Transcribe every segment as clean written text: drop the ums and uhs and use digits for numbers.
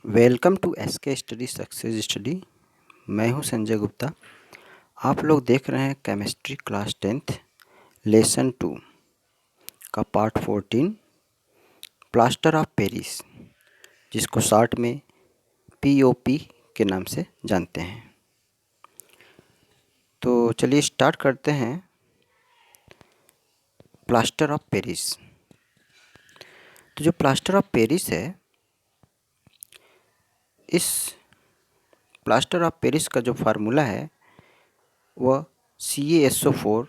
Welcome to SK study success study. मैं हूं संजय गुप्ता। आप लोग देख रहे हैं केमिस्ट्री क्लास 10th लेसन 2 का पार्ट 14 प्लास्टर ऑफ पेरिस, जिसको शॉर्ट में पीओपी के नाम से जानते हैं। तो चलिए स्टार्ट करते हैं। प्लास्टर ऑफ पेरिस, तो जो प्लास्टर ऑफ पेरिस है, इस प्लास्टर ऑफ पेरिस का जो फार्मूला है वह CaSO4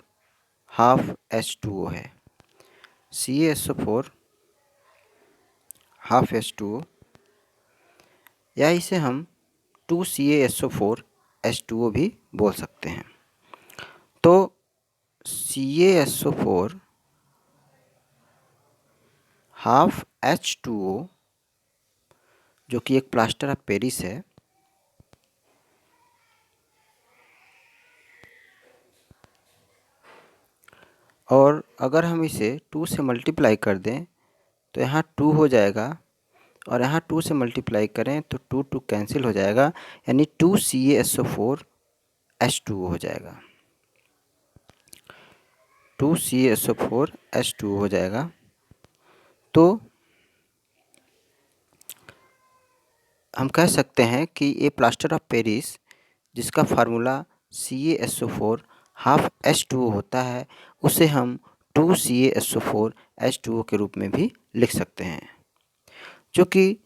हाफ H2O है। CaSO4 हाफ H2O, या इसे हम 2CaSO4 H2O भी बोल सकते हैं। तो CaSO4 हाफ H2O जो कि एक प्लास्टर ऑफ पेरिस है, और अगर हम इसे 2 से मल्टीप्लाई कर दें तो यहाँ 2 हो जाएगा, और यहाँ 2 से मल्टीप्लाई करें तो 2 2 कैंसिल हो जाएगा, यानी 2CaSO4 H2O हो जाएगा। 2CaSO4 H2O हो जाएगा। तो हम कह सकते हैं कि ये प्लास्टर ऑफ पेरिस, जिसका फार्मूला CaSO4 हाफ H2O होता है, उसे हम 2CaSO4 H2O के रूप में भी लिख सकते हैं। जो कि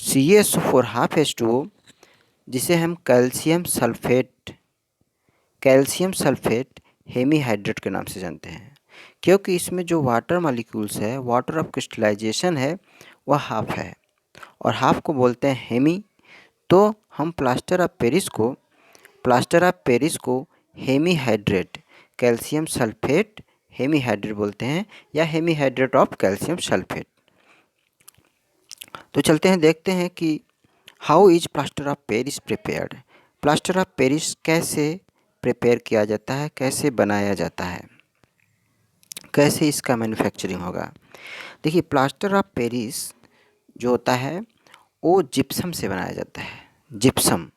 CaSO4 हाफ H2O, जिसे हम कैल्शियम सल्फेट हेमीहाइड्रेट के नाम से जानते हैं, क्योंकि इसमें जो वाटर मॉलिक्यूल्स है, वाटर ऑफ क्रिस्टलाइजेशन है, वह हाफ है और हाफ को बोलते हैं हेमी। तो हम प्लास्टर ऑफ पेरिस को हेमीहाइड्रेट कैल्शियम सल्फेट हेमीहाइड्रेट बोलते हैं, या हेमीहाइड्रेट ऑफ कैल्शियम सल्फेट। तो चलते हैं, देखते हैं कि how is plaster of Paris prepared. Plaster of Paris कैसे प्रिपेयर किया जाता है, कैसे बनाया जाता है, कैसे इसका मैन्युफैक्चरिंग होगा। देखिए, प्लास्टर ऑफ पेरिस जो होता है वो जिप्सम से बनाया जाता है। जिप्सम,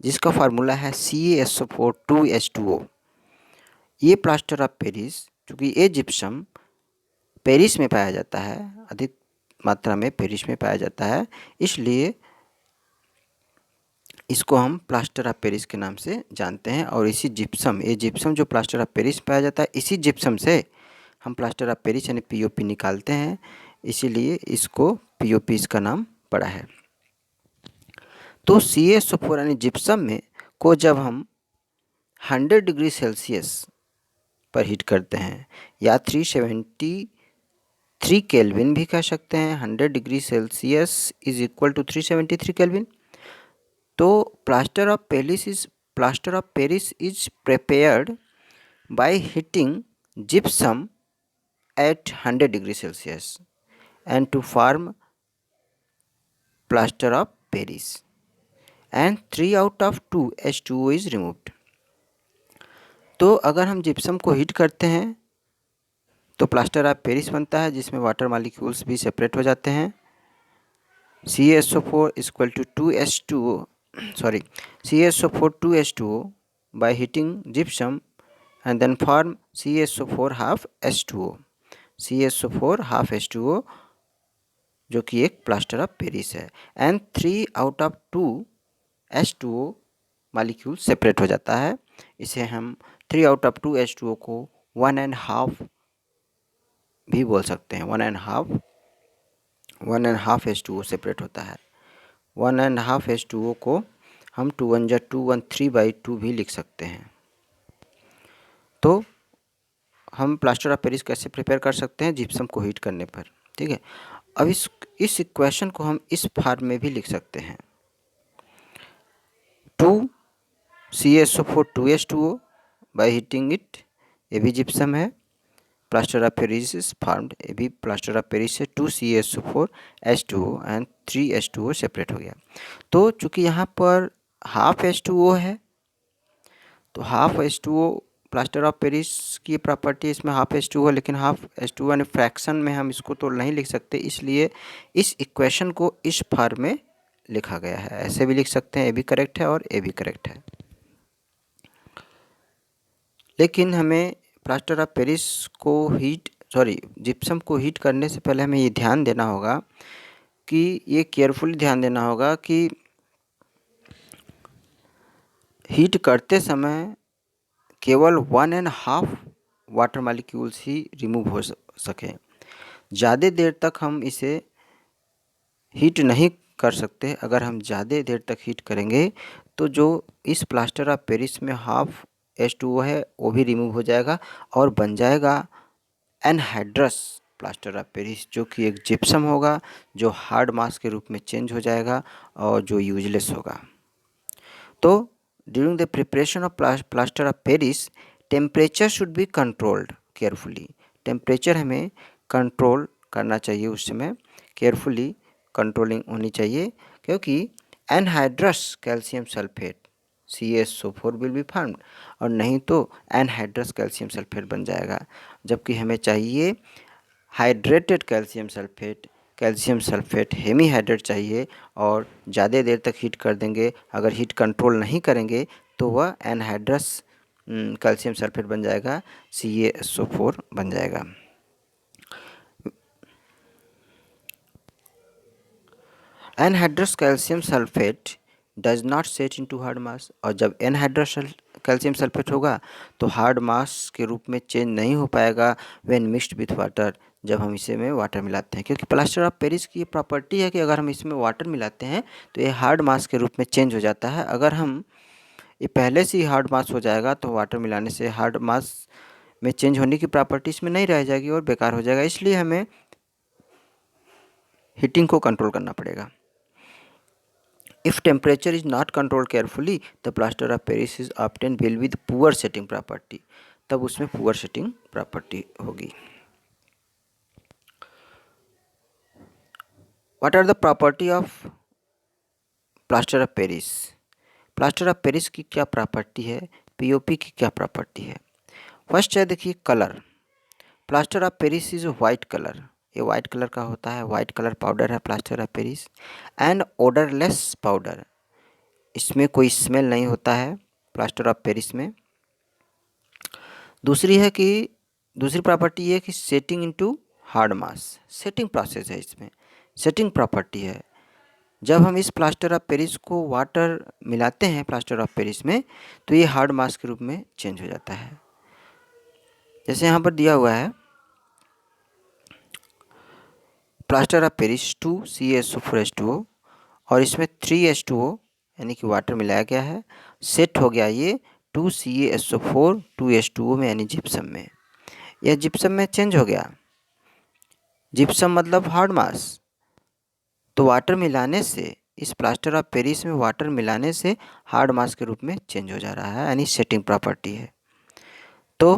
जिसका फार्मूला है CaSO4 2H2O। ये प्लास्टर ऑफ पेरिस, चूँकि ये जिप्सम पेरिस में पाया जाता है, अधिक मात्रा में पेरिस में पाया जाता है, इसलिए इसको हम प्लास्टर ऑफ पेरिस के नाम से जानते हैं। और इसी जिप्सम, ये जिप्सम जो प्लास्टर ऑफ पेरिस पाया जाता है, इसी जिप्सम से हम प्लास्टर ऑफ पेरिस यानी पीओपी निकालते हैं, इसीलिए इसको पीओपी इसका नाम पड़ा है। तो CaSO4 यानी जिप्सम में को जब हम 100 डिग्री सेल्सियस पर हीट करते हैं, या 373 केल्विन भी कह सकते हैं, 100 degree Celsius is equal to 373 Kelvin. तो plaster of Paris is prepared by heating gypsum at 100 degree Celsius and to form plaster of Paris, and 3 out of 2 H2O is removed। तो अगर हम जिप्सम को heat करते हैं तो plaster of Paris बनता है, जिसमें वाटर मॉलिक्यूल्स भी सेपरेट हो जाते हैं। CaSO4 equal to 2H2O, sorry, CaSO4 2H2O by heating gypsum and then form CaSO4 half H2O। CaSO4 half H2O जो कि एक प्लास्टर ऑफ पेरिस है, and 3 out of 2 H2O molecule separate हो जाता है। इसे हम 3 आउट ऑफ 2 H2O को 1.5 भी बोल सकते हैं। 1.5 H2O सेपरेट होता है। 1.5 H2O को हम 2 1 जा 2 1 3/2 भी लिख सकते हैं। तो हम प्लास्टर ऑफ पेरिस कैसे प्रिपेयर कर सकते हैं? जिप्सम को हीट करने पर, ठीक है। अब इस इक्वेशन को हम इस फॉर्म में भी लिख सकते हैं। 2CaSO4 2H2O by heating it, ये भी जिप्सम है। Plaster of Paris is formed, ये भी प्लास्टर ऑफ पेरिस से 2CaSO4 H2O and 3 H2O separate हो गया। तो चूँकि यहाँ पर हाफ H2O है, तो half H2O plaster of Paris की प्रॉपर्टी इसमें ½ है, लेकिन ½ यानी फ्रैक्शन में हम इसको तो नहीं लिख सकते, इसलिए इस इक्वेशन को इस फॉर्म में लिखा गया है। ऐसे भी लिख सकते हैं, ए भी करेक्ट है और ए भी करेक्ट है। लेकिन हमें प्लास्टर ऑफ पेरिस को जिप्सम को हीट करने से पहले हमें ये ध्यान देना होगा कि ये केयरफुली ध्यान देना होगा कि हीट करते समय केवल 1.5 वाटर मॉलिक्यूल्स ही रिमूव हो सके। ज़्यादा देर तक हम इसे हीट नहीं कर सकते। अगर हम ज़्यादा देर तक हीट करेंगे तो जो इस प्लास्टर ऑफ पेरिस में H2O है वो भी रिमूव हो जाएगा और बन जाएगा एनहाइड्रस प्लास्टर ऑफ पेरिस, जो कि एक जिप्सम होगा जो हार्ड मास के रूप में चेंज हो जाएगा और जो यूजलेस होगा। तो during the preparation of plaster of Paris temperature should be controlled carefully. Temperature हमें कंट्रोल करना चाहिए, उस समय केयरफुली कंट्रोलिंग होनी चाहिए, क्योंकि anhydrous calcium sulphate CaSO4 will be formed, और नहीं तो एनहाइड्रस कैल्शियम सल्फेट बन जाएगा। जबकि हमें चाहिए हाइड्रेटेड कैल्शियम सल्फेट हेमीहाइड्रेट चाहिए, और ज़्यादा देर तक हीट कर देंगे, अगर हीट कंट्रोल नहीं करेंगे तो वह एनहाइड्रस कैल्शियम सल्फेट बन जाएगा, CaSO4 बन जाएगा। Anhydrous calcium sulphate does not set into hard mass, और जब एनहाइड्रस कैल्शियम सल्फेट होगा तो हार्ड मास के रूप में चेंज नहीं हो पाएगा व्हेन मिक्स्ड विथ वाटर, जब हम इसे में वाटर मिलाते हैं। क्योंकि प्लास्टर ऑफ पेरिस की ये प्रॉपर्टी है कि अगर हम इसमें वाटर मिलाते हैं तो ये हार्ड मास के रूप में चेंज हो जाता है। अगर हम ये पहले से ही हार्ड मास हो जाएगा तो वाटर मिलाने से हार्ड मास में चेंज होने की प्रॉपर्टी इसमें नहीं रह जाएगी और बेकार हो जाएगा। इसलिए हमें हीटिंग को कंट्रोल करना पड़ेगा। If temperature is not controlled carefully, the plaster of Paris is obtained will with poor setting property, तब उसमें poor setting property होगी। What are the property of plaster of Paris? Plaster of Paris की क्या property है, POP की क्या property है? First है, देखिए colour. Plaster of Paris is white colour, ये वाइट कलर का होता है, वाइट कलर पाउडर है plaster of Paris. And odourless powder, इसमें कोई स्मेल नहीं होता है प्लास्टर ऑफ पेरिस में। दूसरी प्रॉपर्टी ये है कि setting into hard mass, setting process है इसमें, सेटिंग प्रॉपर्टी है। जब हम इस प्लास्टर ऑफ पेरिस को वाटर मिलाते हैं प्लास्टर ऑफ पेरिस में तो ये हार्ड मास के रूप में चेंज हो जाता है। जैसे यहाँ पर दिया हुआ है प्लास्टर ऑफ पेरिस 2CaSO4H2O, और इसमें 3H2O यानी कि वाटर मिलाया गया है, सेट हो गया ये 2CaSO4 2H2O में यानी जिप्सम में। यह जिप्सम में चेंज हो गया, जिप्सम मतलब हार्ड मास। तो वाटर मिलाने से, इस प्लास्टर ऑफ पेरिस में वाटर मिलाने से हार्ड मास के रूप में चेंज हो जा रहा है, यानी सेटिंग प्रॉपर्टी है। तो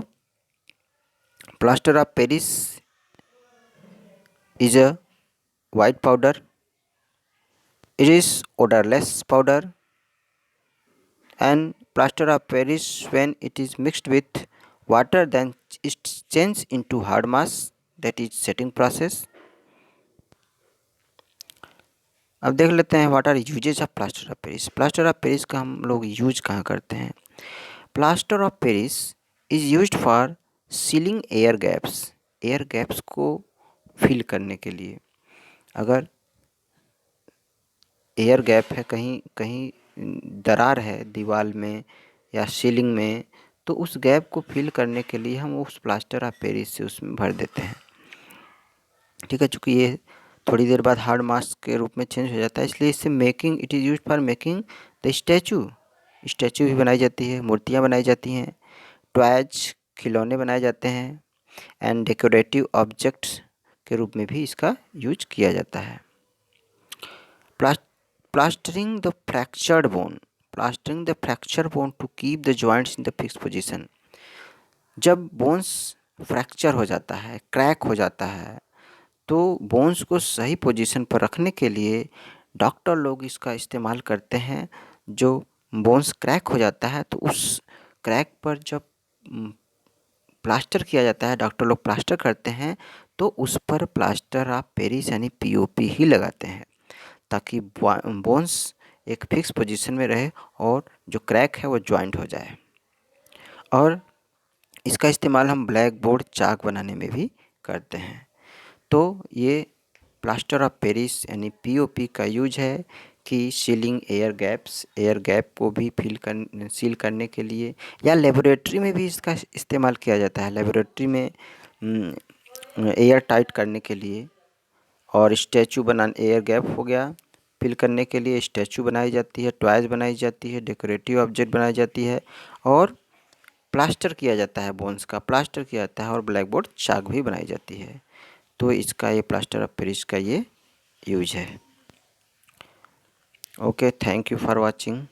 plaster of Paris is a white powder, it is odorless powder, and plaster of Paris when it is mixed with water then it changes into hard mass, that is setting process। अब देख लेते हैं what are usages of plaster of Paris. Plaster of Paris का हम लोग use कहाँ करते हैं? Plaster of Paris is used for sealing air gaps को फिल करने के लिए। अगर एयर गैप है, कहीं कहीं दरार है दीवार में या सीलिंग में, तो उस गैप को फिल करने के लिए हम उस प्लास्टर ऑफ पेरिस से उसमें भर देते हैं। ठीक है, चूँकि ये थोड़ी देर बाद हार्ड मास के रूप में चेंज हो जाता है, इसलिए इससे it is used for making the statue भी बनाई जाती है, मूर्तियाँ बनाई जाती हैं, टॉयज खिलौने बनाए जाते हैं, एंड डेकोरेटिव ऑब्जेक्ट्स के रूप में भी इसका यूज किया जाता है। Plastering the fractured bone to keep the joints in the fix position. जब बोन्स फ्रैक्चर हो जाता है, क्रैक हो जाता है, तो बोन्स को सही पोजीशन पर रखने के लिए डॉक्टर लोग इसका इस्तेमाल करते हैं। जो बोन्स क्रैक हो जाता है तो उस क्रैक पर जब प्लास्टर किया जाता है, डॉक्टर लोग प्लास्टर करते हैं, तो उस पर प्लास्टर ऑफ पेरिस यानी पीओपी ही लगाते हैं, ताकि बोन्स एक फिक्स पोजीशन में रहे और जो क्रैक है वो जॉइंट हो जाए। और इसका इस्तेमाल हम ब्लैक बोर्ड चाक बनाने में भी करते हैं। तो ये प्लास्टर ऑफ पेरिस यानी पीओपी का यूज है कि सीलिंग एयर गैप को भी सील करने के लिए, या लेबोरेटरी में भी इसका इस्तेमाल किया जाता है। लेबोरेटरी में एयर टाइट करने के लिए, और स्टैचू एयर गैप हो गया, फिल करने के लिए स्टैचू बनाई जाती है, टॉयज बनाई जाती है, डेकोरेटिव ऑब्जेक्ट बनाई जाती है, और प्लास्टर किया जाता है, बोन्स का प्लास्टर किया जाता है, और ब्लैक बोर्ड चाक भी बनाई जाती है। तो इसका ये प्लास्टर ऑफ पेरिस का ये यूज है। Okay, thank you for watching.